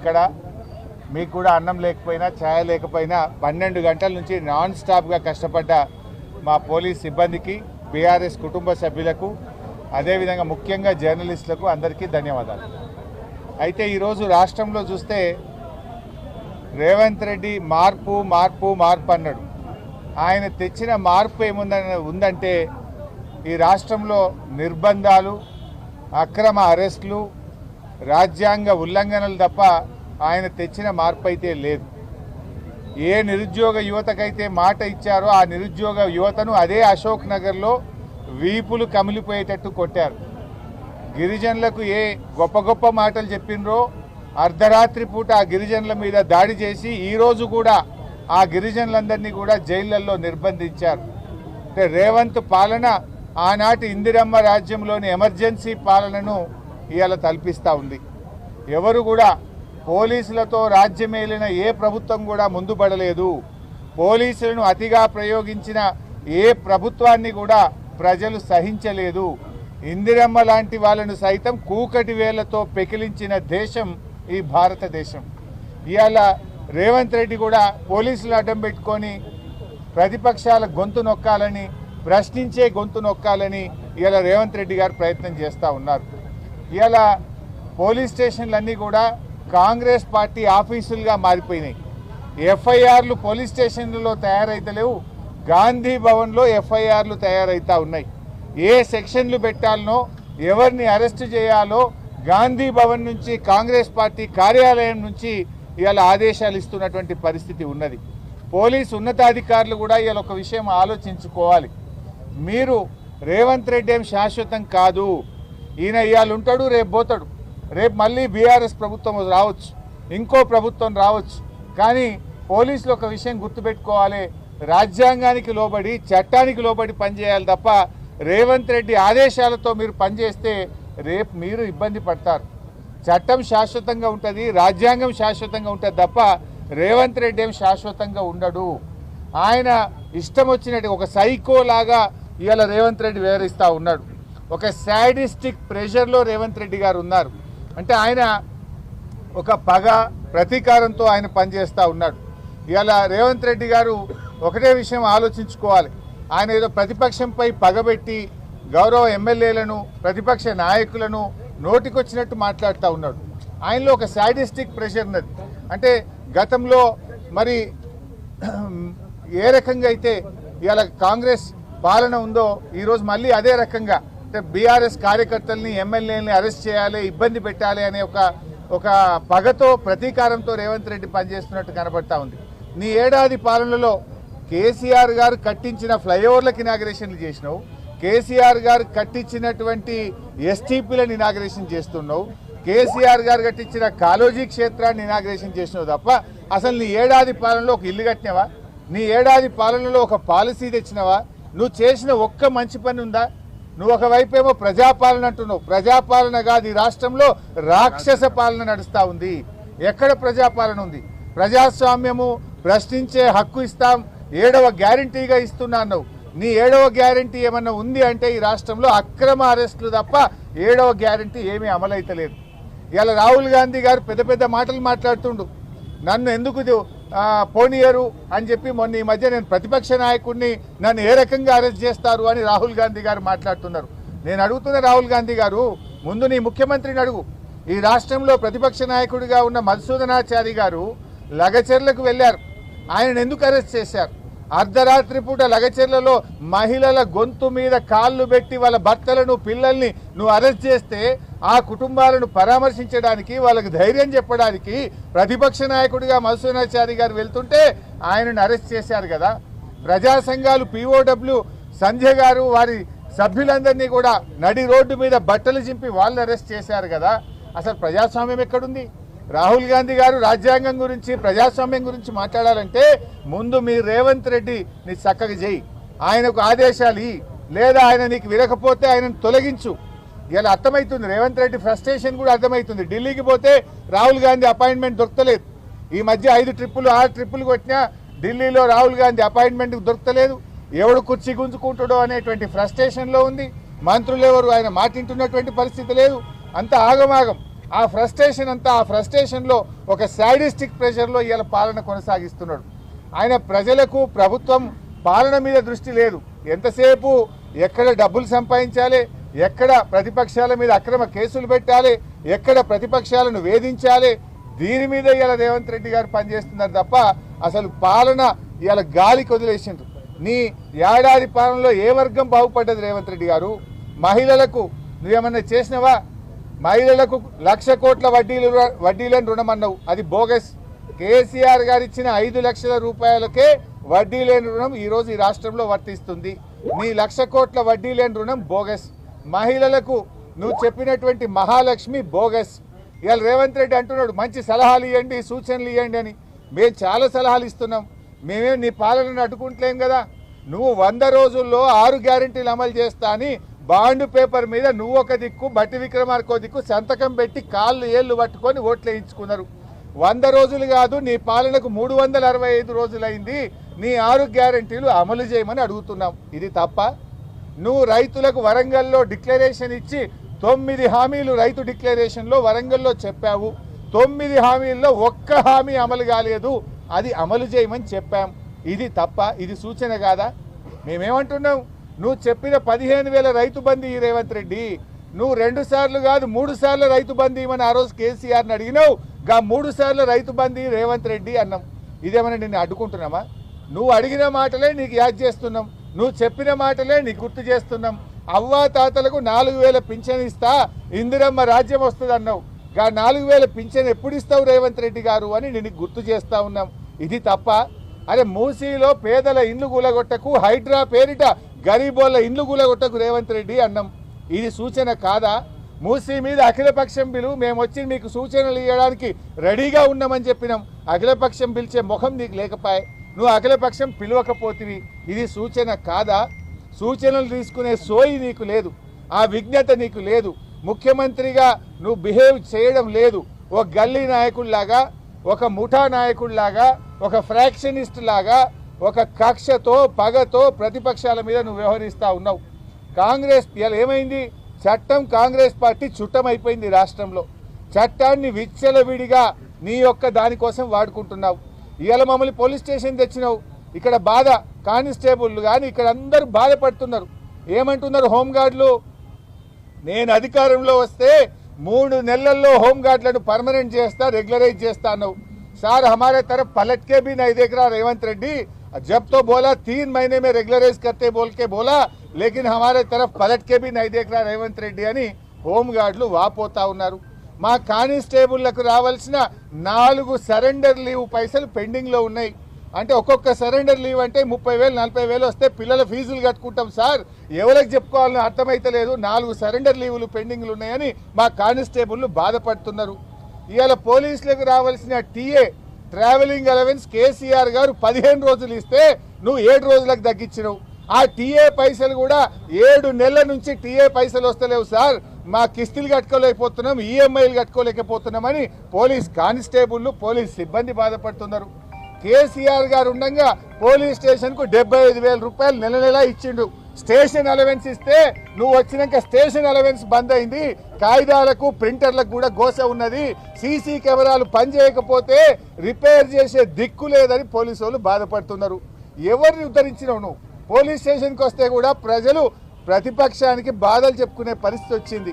ఇక్కడ మీకు కూడా అన్నం లేకపోయినా ఛాయ లేకపోయినా 12 గంటల నుంచి నాన్ స్టాప్గా కష్టపడ్డ మా పోలీస్ సిబ్బందికి, బీఆర్ఎస్ కుటుంబ సభ్యులకు, అదేవిధంగా ముఖ్యంగా జర్నలిస్టులకు అందరికీ ధన్యవాదాలు. అయితే ఈరోజు రాష్ట్రంలో చూస్తే రేవంత్ రెడ్డి మార్పు మార్పు మార్పు అన్నాడు. ఆయన తెచ్చిన మార్పు ఉందంటే ఈ రాష్ట్రంలో నిర్బంధాలు, అక్రమ అరెస్టులు, రాజ్యాంగ ఉల్లంఘనలు తప్ప ఆయన తెచ్చిన మార్పు అయితే లేదు. ఏ నిరుద్యోగ యువతకైతే మాట ఇచ్చారో ఆ నిరుద్యోగ యువతను అదే అశోక్ నగర్లో వీపులు కమిలిపోయేటట్టు కొట్టారు. గిరిజనులకు ఏ గొప్ప గొప్ప మాటలు చెప్పినరో అర్ధరాత్రి పూట ఆ గిరిజనుల మీద దాడి చేసి ఈరోజు కూడా ఆ గిరిజనులందరినీ కూడా జైళ్లలో నిర్బంధించారు. అంటే రేవంత్ పాలన ఆనాటి ఇందిరమ్మ రాజ్యంలోని ఎమర్జెన్సీ పాలనను ఇవాళ తలపిస్తూ ఉంది. ఎవరు కూడా పోలీసులతో రాజ్యమేలిన ఏ ప్రభుత్వం కూడా ముందు పడలేదు. పోలీసులను అతిగా ప్రయోగించిన ఏ ప్రభుత్వాన్ని కూడా ప్రజలు సహించలేదు. ఇందిరమ్మ లాంటి వాళ్ళను సైతం కూకటి వేళ్లతో పెకిలించిన దేశం ఈ భారతదేశం. ఇవాళ రేవంత్ రెడ్డి కూడా పోలీసులు అడ్డం పెట్టుకొని ప్రతిపక్షాల గొంతు నొక్కాలని, ప్రశ్నించే గొంతు నొక్కాలని ఇవాళ రేవంత్ రెడ్డి గారు ప్రయత్నం చేస్తూ ఉన్నారు. ఇవాళ పోలీస్ స్టేషన్లన్నీ కూడా కాంగ్రెస్ పార్టీ ఆఫీసులుగా మారిపోయినాయి. ఎఫ్ఐఆర్లు పోలీస్ స్టేషన్లలో తయారైతలేవు, గాంధీ భవన్లో ఎఫ్ఐఆర్లు తయారైతా ఉన్నాయి. ఏ సెక్షన్లు పెట్టాలనో, ఎవరిని అరెస్టు చేయాలో గాంధీ భవన్ నుంచి, కాంగ్రెస్ పార్టీ కార్యాలయం నుంచి ఇవాళ ఆదేశాలు ఇస్తున్నటువంటి పరిస్థితి ఉన్నది. పోలీసు ఉన్నతాధికారులు కూడా ఇవాళ ఒక విషయం ఆలోచించుకోవాలి. మీరు రేవంత్ రెడ్డి ఏం శాశ్వతం కాదు. ఈయన ఇవాళ ఉంటాడు, రేపు పోతాడు. రేపు మళ్ళీ బీఆర్ఎస్ ప్రభుత్వం రావచ్చు, ఇంకో ప్రభుత్వం రావచ్చు. కానీ పోలీసులు ఒక విషయం గుర్తుపెట్టుకోవాలి, రాజ్యాంగానికి లోబడి, చట్టానికి లోబడి పనిచేయాలి తప్ప రేవంత్ రెడ్డి ఆదేశాలతో మీరు పనిచేస్తే రేపు మీరు ఇబ్బంది పడతారు. చట్టం శాశ్వతంగా ఉంటుంది, రాజ్యాంగం శాశ్వతంగా ఉంటుంది తప్ప రేవంత్ రెడ్డి ఏం శాశ్వతంగా ఉండడు. ఆయన ఇష్టం వచ్చినట్టు ఒక సైకో లాగా ఇవాళ రేవంత్ రెడ్డి వివరిస్తూ ఉన్నాడు. ఒక శాడిస్టిక్ ప్రెషర్లో రేవంత్ రెడ్డి గారు ఉన్నారు. అంటే ఆయన ఒక పగ, ప్రతీకారంతో ఆయన పనిచేస్తూ ఉన్నాడు. ఇవాళ రేవంత్ రెడ్డి గారు ఒకటే విషయం ఆలోచించుకోవాలి. ఆయన ఏదో ప్రతిపక్షంపై పగబెట్టి గౌరవ ఎమ్మెల్యేలను, ప్రతిపక్ష నాయకులను నోటికొచ్చినట్టు మాట్లాడుతూ ఉన్నాడు. ఆయనలో ఒక శాడిస్టిక్ ప్రెషర్ ఉన్నది. అంటే గతంలో మరి ఏ రకంగా అయితే ఇవాళ కాంగ్రెస్ పాలన ఉందో ఈరోజు మళ్ళీ అదే రకంగా అంటే బీఆర్ఎస్ కార్యకర్తల్ని, ఎమ్మెల్యేలని అరెస్ట్ చేయాలి, ఇబ్బంది పెట్టాలి అనే ఒక పగతో, ప్రతీకారంతో రేవంత్ రెడ్డి పనిచేస్తున్నట్టు కనబడతా ఉంది. నీ ఏడాది పాలనలో కేసీఆర్ గారు కట్టించిన ఫ్లైఓవర్లకు ఇనాగరేషన్లు చేసినావు, కేసీఆర్ గారు కట్టించినటువంటి ఎస్టీపీలను ఇనాగరేషన్ చేస్తున్నావు, కేసీఆర్ గారు కట్టించిన కాలోజీ క్షేత్రాన్ని ఇనాగరేషన్ చేసినావు తప్ప అసలు నీ ఏడాది పాలనలో ఒక ఇల్లు కట్టినవా? నీ ఏడాది పాలనలో ఒక పాలసీ తెచ్చినవా? నువ్వు చేసిన ఒక్క మంచి పని ఉందా? నువ్వు ఒకవైపు ఏమో ప్రజాపాలన అంటున్నావు. ప్రజాపాలన కాదు, ఈ రాష్ట్రంలో రాక్షస పాలన నడుస్తూ ఉంది. ఎక్కడ ప్రజాపాలన ఉంది? ప్రజాస్వామ్యము, ప్రశ్నించే హక్కు ఇస్తాం, 7వ గ్యారంటీగా ఇస్తున్నా అన్నావు. నీ 7వ గ్యారంటీ ఏమన్నా ఉంది అంటే ఈ రాష్ట్రంలో అక్రమ అరెస్టులు తప్ప 7వ గ్యారంటీ ఏమీ అమలైతలేదు. ఇవాళ రాహుల్ గాంధీ గారు పెద్ద పెద్ద మాటలు మాట్లాడుతుండు. నన్ను ఎందుకు పోనీయరు అని చెప్పి మొన్న ఈ మధ్య నేను ప్రతిపక్ష నాయకుడిని, నన్ను ఏ రకంగా అరెస్ట్ చేస్తారు అని రాహుల్ గాంధీ గారు మాట్లాడుతున్నారు. నేను అడుగుతున్న రాహుల్ గాంధీ గారు, ముందు నీ ముఖ్యమంత్రిని అడుగు. ఈ రాష్ట్రంలో ప్రతిపక్ష నాయకుడిగా ఉన్న మధుసూదనాచారి గారు లగచెర్లకు వెళ్ళారు. ఆయనను ఎందుకు అరెస్ట్ చేశారు? అర్ధరాత్రి పూట లగచెర్లలో మహిళల గొంతు మీద కాళ్ళు పెట్టి వాళ్ళ భర్తలను, పిల్లల్ని నువ్వు అరెస్ట్ చేస్తే ఆ కుటుంబాలను పరామర్శించడానికి, వాళ్ళకి ధైర్యం చెప్పడానికి ప్రతిపక్ష నాయకుడిగా మధుసూదనాచారి గారు వెళ్తుంటే ఆయనను అరెస్ట్ చేశారు కదా. ప్రజా సంఘాలు POW సంజయ్ గారు వారి సభ్యులందరినీ కూడా నడి రోడ్డు మీద బట్టలు చింపి వాళ్ళు అరెస్ట్ చేశారు కదా. అసలు ప్రజాస్వామ్యం ఎక్కడుంది? రాహుల్ గాంధీ గారు రాజ్యాంగం గురించి, ప్రజాస్వామ్యం గురించి మాట్లాడాలంటే ముందు మీ రేవంత్ రెడ్డి నీ చక్కగా చేయి, ఆయనకు ఆదేశాలు ఇయ్యి, లేదా ఆయన నీకు విరకపోతే ఆయనను తొలగించు. ఇలా అర్థమవుతుంది. రేవంత్ రెడ్డి ఫ్రస్ట్రేషన్ కూడా అర్థమవుతుంది. ఢిల్లీకి పోతే రాహుల్ గాంధీ అపాయింట్మెంట్ దొరకలేదు. ఈ మధ్య 5 ట్రిప్పులు 6 ట్రిప్పులు కొట్టినా ఢిల్లీలో రాహుల్ గాంధీ అపాయింట్మెంట్ దొరకలేదు. ఎవడు కుర్చీ గుంజుకుంటాడో అనేటువంటి ఫ్రస్ట్రేషన్లో ఉంది. మంత్రులు ఎవరు ఆయన మాటింటున్నటువంటి పరిస్థితి లేదు. అంత ఆగమాగం. ఆ ఫ్రస్ట్రేషన్ అంతా ఆ ఫ్రస్ట్రేషన్లో ఒక సాడిస్టిక్ ప్రెషర్లో ఇవాళ పాలన కొనసాగిస్తున్నాడు. ఆయన ప్రజలకు ప్రభుత్వం పాలన మీద దృష్టి లేదు. ఎంతసేపు ఎక్కడ డబ్బులు సంపాదించాలి, ఎక్కడ ప్రతిపక్షాల మీద అక్రమ కేసులు పెట్టాలి, ఎక్కడ ప్రతిపక్షాలను వేధించాలి, దీని మీద ఇవాళ రేవంత్ రెడ్డి గారు పనిచేస్తున్నారు తప్ప అసలు పాలన ఇవాళ గాలికి వదిలేసిండ్రు. నీ ఏడాది పాలనలో ఏ వర్గం బాగుపడ్డది రేవంత్ రెడ్డి గారు? మహిళలకు నువ్వేమన్నా చేసినవా? మహిళలకు 1,00,000 కోట్ల వడ్డీలను రుణం అన్నావు, అది బోగస్. కేసీఆర్ గారు ఇచ్చిన 5 లక్షల రూపాయలకే వడ్డీ లేని రుణం ఈరోజు ఈ రాష్ట్రంలో వర్తిస్తుంది. నీ 1,00,000 కోట్ల వడ్డీ లేని రుణం బోగస్. మహిళలకు నువ్వు చెప్పినటువంటి మహాలక్ష్మి బోగస్. ఇవాళ రేవంత్ రెడ్డి అంటున్నాడు మంచి సలహాలు ఇవ్వండి, సూచనలు ఇవ్వండి అని. మేము చాలా సలహాలు ఇస్తున్నాం, మేమేం నీ పాలనను అడ్డుకుంటలేం కదా. నువ్వు 100 రోజుల్లో 6 గ్యారెంటీలు అమలు చేస్తా అని బాండ్ పేపర్ మీద నువ్వు ఒక దిక్కు, బట్టి విక్రమార్కో దిక్కు సంతకం పెట్టి కాళ్ళు ఏళ్ళు పట్టుకొని ఓట్లు వేయించుకున్నారు. 100 రోజులు కాదు, నీ పాలనకు 365 రోజులైంది. నీ 6 గ్యారెంటీలు అమలు చేయమని అడుగుతున్నాం. ఇది తప్ప? నువ్వు రైతులకు వరంగల్లో డిక్లరేషన్ ఇచ్చి 9 హామీలు రైతు డిక్లరేషన్లో వరంగల్లో చెప్పావు. 9 హామీల్లో ఒక్క హామీ అమలు కాలేదు, అది అమలు చేయమని చెప్పాం. ఇది తప్ప? ఇది సూచన కాదా? మేమేమంటున్నాం, నువ్వు చెప్పిన 15,000 రైతు బంధు ఈ రేవంత్ రెడ్డి, నువ్వు 2 సార్లు కాదు 3 సార్లు రైతు బంధు ఇవ్వమని ఆ రోజు కేసీఆర్ని అడిగినావు. 3 సార్లు రైతు బంధు రేవంత్ రెడ్డి అన్నాం. ఇదేమన్నా నిన్ను అడ్డుకుంటున్నామా? నువ్వు అడిగిన మాటలే నీకు యాద్ చేస్తున్నాం, నువ్వు చెప్పిన మాటలే నీకు గుర్తు చేస్తున్నాం. అవ్వా తాతలకు 4,000 పింఛన్ ఇస్తా, ఇందిరమ్మ రాజ్యం వస్తుంది అన్నావు. 4,000 పింఛన్ ఎప్పుడు ఇస్తావు రేవంత్ రెడ్డి గారు అని నేను గుర్తు చేస్తా ఉన్నాం. ఇది తప్ప? అరే మూసీలో పేదల ఇండ్లు కూలగొట్టకు, హైడ్రా పేరిట గరీబోళ్ళ ఇండ్లు కూలగొట్టకు రేవంత్ రెడ్డి అన్నాం. ఇది సూచన కాదా? మూసీ మీద అఖిలపక్షం పిలువు, మేము వచ్చి మీకు సూచనలు ఇవ్వడానికి రెడీగా ఉన్నామని చెప్పినాం. అఖిలపక్షం పిలిచే ముఖం నీకు లేకపోయే, నువ్వు అఖిలపక్షం పిలవకపోతివి. ఇది సూచన కాదా? సూచనలు తీసుకునే సోయి నీకు లేదు, ఆ విజ్ఞత నీకు లేదు. ముఖ్యమంత్రిగా నువ్వు బిహేవ్ చేయడం లేదు. ఒక గల్లీ నాయకుడిలాగా, ఒక ముఠా నాయకుడిలాగా, ఒక ఫ్రాక్షనిస్ట్ లాగా, ఒక కక్షతో పగతో ప్రతిపక్షాల మీద నువ్వు వ్యవహరిస్తూ ఉన్నావు. కాంగ్రెస్ ఇవాళ ఏమైంది? చట్టం కాంగ్రెస్ పార్టీ చుట్టమైపోయింది రాష్ట్రంలో. చట్టాన్ని విచ్చలవిడిగా నీ యొక్క దానికోసం వాడుకుంటున్నావు. ఇవాళ మమ్మల్ని పోలీస్ స్టేషన్ తెచ్చినావు. ఇక్కడ బాధ కానిస్టేబుల్ కానీ ఇక్కడ అందరూ బాధపడుతున్నారు. ఏమంటున్నారు హోంగార్డులు? నేను అధికారంలో వస్తే 3 నెలల్లో హోంగార్డులను పర్మనెంట్ చేస్తా, రెగ్యులరైజ్ చేస్తా అన్నావు. సార్ हमारे तरफ पलट के भी नहीं देख रहा रेवंत रेड्डी. जब तो बोला 3 महीने में रेगुलराइज करते बोल के बोला, लेकिन हमारे तरफ पलट के भी नहीं देख रहा रेवंत रेड्डी అని హోంగార్డులు వాపోతా ఉన్నారు. మా కానిస్టేబుళ్లకు రావాల్సిన 4 సరెండర్ లీవ్ పైసలు పెండింగ్లో ఉన్నాయి. అంటే ఒక్కొక్క సరెండర్ లీవ్ అంటే 30,000 40,000 వస్తే పిల్లల ఫీజులు కట్టుకుంటాం సార్. ఎవరికి చెప్పుకోవాలని అర్థమైతలేదు. 4 సరెండర్ లీవులు పెండింగ్లు ఉన్నాయని మా కానిస్టేబుళ్లు బాధపడుతున్నారు. ఇవాళ పోలీసులకు రావాల్సిన టీఏ ట్రావెలింగ్ అలవెన్స్ కేసీఆర్ గారు 15 రోజులు ఇస్తే నువ్వు 7 రోజులకు తగ్గించినావు. ఆ టీఏ పైసలు కూడా 7 నెలల నుంచి టీఏ పైసలు వస్తలేవు సార్, మా కిస్తులు కట్టుకోలేకపోతున్నాం, ఈఎంఐలు కట్టుకోలేకపోతున్నామని పోలీస్ కానిస్టేబుళ్లు, పోలీస్ సిబ్బంది బాధపడుతున్నారు. కేసీఆర్ గారు ఉండగా పోలీస్ స్టేషన్కు 75,000 రూపాయలు నెల నెల ఇచ్చిండు. స్టేషన్ అలవెన్స్ ఇస్తే నువ్వు వచ్చినాక స్టేషన్ అలవెన్స్ బంద్ అయింది. కాగితాలకు ప్రింటర్లకు కూడా గోస ఉన్నది. సీసీ కెమెరాలు పనిచేయకపోతే రిపేర్ చేసే దిక్కు లేదని పోలీసు వాళ్ళు బాధపడుతున్నారు. ఎవరిని ఉద్ధరించినావు నువ్వు? పోలీస్ స్టేషన్కి వస్తే కూడా ప్రజలు ప్రతిపక్షానికి బాధలు చెప్పుకునే పరిస్థితి వచ్చింది.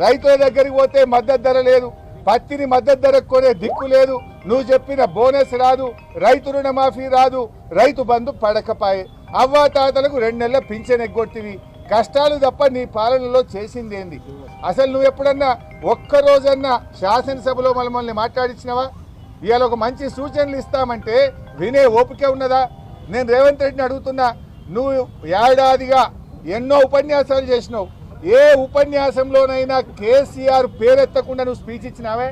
రైతుల దగ్గరికి పోతే మద్దతు ధర లేదు, పత్తిని మద్దతు ధరకు కొనే దిక్కు లేదు, నువ్వు చెప్పిన బోనస్ రాదు, రైతు రుణమాఫీ రాదు, రైతు బంధు పడకపాయే, అవ్వాతాతలకు 2 నెలల పింఛన్ ఎగ్గొట్టివి. కష్టాలు తప్ప నీ పాలనలో చేసింది ఏంది? అసలు నువ్వు ఎప్పుడన్నా ఒక్కరోజన్నా శాసనసభలో మమ్మల్ని మాట్లాడించినవా? ఇవాళ ఒక మంచి సూచనలు ఇస్తామంటే వినే ఓపిక ఉన్నదా? నేను రేవంత్ రెడ్డిని అడుగుతున్నా, నువ్వు ఏడాదిగా ఎన్నో ఉపన్యాసాలు చేసినావు. ఏ ఉపన్యాసంలోనైనా కేసీఆర్ పేరెత్తకుండా నువ్వు స్పీచ్ ఇచ్చినావే?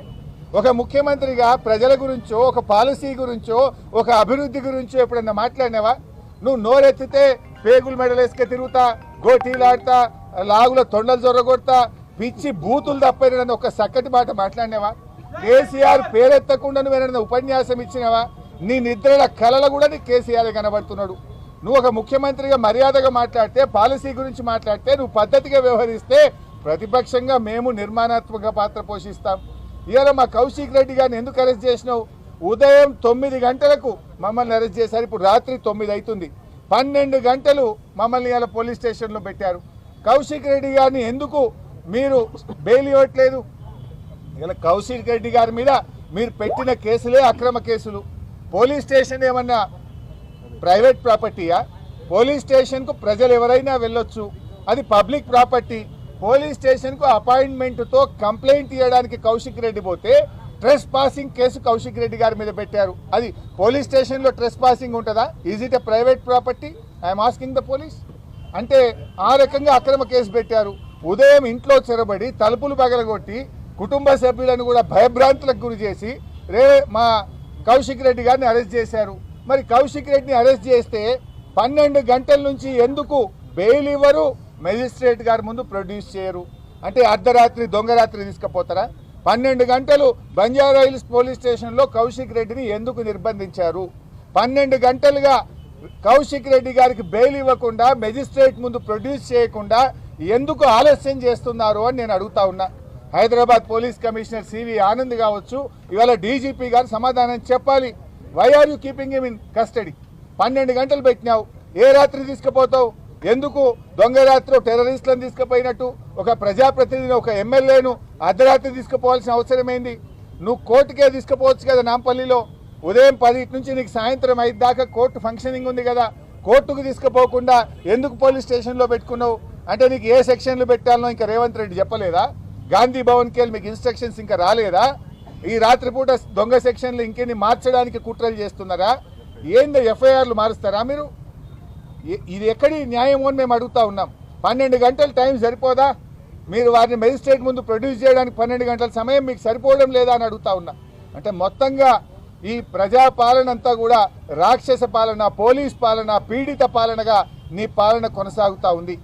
ఒక ముఖ్యమంత్రిగా ప్రజల గురించో, ఒక పాలసీ గురించో, ఒక అభివృద్ధి గురించో ఎప్పుడన్నా మాట్లాడినావా? నువ్వు నోరెత్తితే పేగులు మెడలేసుకే తిరుగుతా, గోటీలాడతా, లాగుల తొండలు జొర్రగొడతా, పిచ్చి బూతులు తప్పని ఒక చక్కటి మాట మాట్లాడినావా? కేసీఆర్ పేరెత్తకుండా నువ్వు ఏదైనా ఉపన్యాసం ఇచ్చినావా? నీ నిద్రల కళల కూడా నీ కేసీఆర్ కనబడుతున్నాడు. నువ్వు ఒక ముఖ్యమంత్రిగా మర్యాదగా మాట్లాడితే, పాలసీ గురించి మాట్లాడితే, నువ్వు పద్ధతిగా వ్యవహరిస్తే ప్రతిపక్షంగా మేము నిర్మాణాత్మక పాత్ర పోషిస్తాం. ఇవాళ మా కౌశిక్ రెడ్డి గారిని ఎందుకు అరెస్ట్ చేసినావు? ఉదయం 9 గంటలకు మమ్మల్ని అరెస్ట్ చేశారు. ఇప్పుడు రాత్రి 9 అవుతుంది. 12 గంటలు మమ్మల్ని ఇవాళ పోలీస్ స్టేషన్లో పెట్టారు. కౌశిక్ రెడ్డి గారిని ఎందుకు మీరు బెయిల్ ఇవ్వట్లేదు? ఇలా కౌశిక్ రెడ్డి గారి మీద మీరు పెట్టిన కేసులే అక్రమ కేసులు. పోలీస్ స్టేషన్ ఏమన్నా ప్రైవేట్ ప్రాపర్టీయా? పోలీస్ స్టేషన్కు ప్రజలు ఎవరైనా వెళ్ళొచ్చు, అది పబ్లిక్ ప్రాపర్టీ. పోలీస్ స్టేషన్కు అపాయింట్మెంట్తో కంప్లైంట్ ఇవ్వడానికి కౌశిక్ రెడ్డి పోతే ట్రెస్ పాసింగ్ కేసు కౌశిక్ రెడ్డి గారి మీద పెట్టారు. అది పోలీస్ స్టేషన్లో ట్రెస్ పాసింగ్ ఉంటుందా? Is it a private property? I'm asking the police. అంటే ఆ రకంగా అక్రమ కేసు పెట్టారు. ఉదయం ఇంట్లో చెరబడి తలుపులు పగలగొట్టి కుటుంబ సభ్యులను కూడా భయభ్రాంతులకు గురి చేసి మా కౌశిక్ రెడ్డి గారిని అరెస్ట్ చేశారు. మరి కౌశిక్ రెడ్డిని అరెస్ట్ చేస్తే 12 గంటల నుంచి ఎందుకు బెయిల్ ఇవ్వరు? మెజిస్ట్రేట్ గారి ముందు ప్రొడ్యూస్ చేయరు. అంటే అర్ధరాత్రి దొంగరాత్రి తీసుకుపోతారా? 12 గంటలు బంజారా హిల్స్ పోలీస్ స్టేషన్లో కౌశిక్ రెడ్డిని ఎందుకు నిర్బంధించారు? 12 గంటలుగా కౌశిక్ రెడ్డి గారికి బెయిల్ ఇవ్వకుండా మెజిస్ట్రేట్ ముందు ప్రొడ్యూస్ చేయకుండా ఎందుకు ఆలస్యం చేస్తున్నారు అని నేను అడుగుతా ఉన్నా. Hyderabad police commissioner CV Anand కావచ్చు, ఇవాళ డీజీపీ గారు సమాధానం చెప్పాలి. Why are you keeping him in custody? 12 గంటలు పెట్టినావు, ఏ రాత్రి తీసుకుపోతావు? ఎందుకు దొంగ రాత్రి టెర్రరిస్టులను తీసుకుపోయినట్టు ఒక ప్రజాప్రతినిధిని, ఒక ఎమ్మెల్యేను అర్ధరాత్రి తీసుకుపోవాల్సిన అవసరం ఏంది? నువ్వు కోర్టుకే తీసుకుపోవచ్చు కదా. నాంపల్లిలో ఉదయం 10 నుంచి నీకు సాయంత్రం 5 దాకా కోర్టు ఫంక్షనింగ్ ఉంది కదా. కోర్టుకు తీసుకుపోకుండా ఎందుకు పోలీస్ స్టేషన్లో పెట్టుకున్నావు? అంటే నీకు ఏ సెక్షన్లు పెట్టాలనో ఇంకా రేవంత్ రెడ్డి చెప్పలేదా? గాంధీ భవన్కి వెళ్ళి మీకు ఇన్స్ట్రక్షన్స్ ఇంకా రాలేదా? ఈ రాత్రిపూట దొంగ సెక్షన్లు ఇంకెన్ని మార్చడానికి కుట్రలు చేస్తున్నారా? ఏందో ఎఫ్ఐఆర్లు మారుస్తారా మీరు? ఇది ఎక్కడి న్యాయం అని మేము అడుగుతా ఉన్నాం. 12 గంటల టైం సరిపోదా? మీరు వారిని మెజిస్ట్రేట్ ముందు ప్రొడ్యూస్ చేయడానికి 12 గంటల సమయం మీకు సరిపోవడం లేదా అని అడుగుతా ఉన్నా. అంటే మొత్తంగా ఈ ప్రజాపాలన అంతా కూడా రాక్షస పాలన, పోలీస్ పాలన, పీడిత పాలనగా నీ పాలన కొనసాగుతూ ఉంది.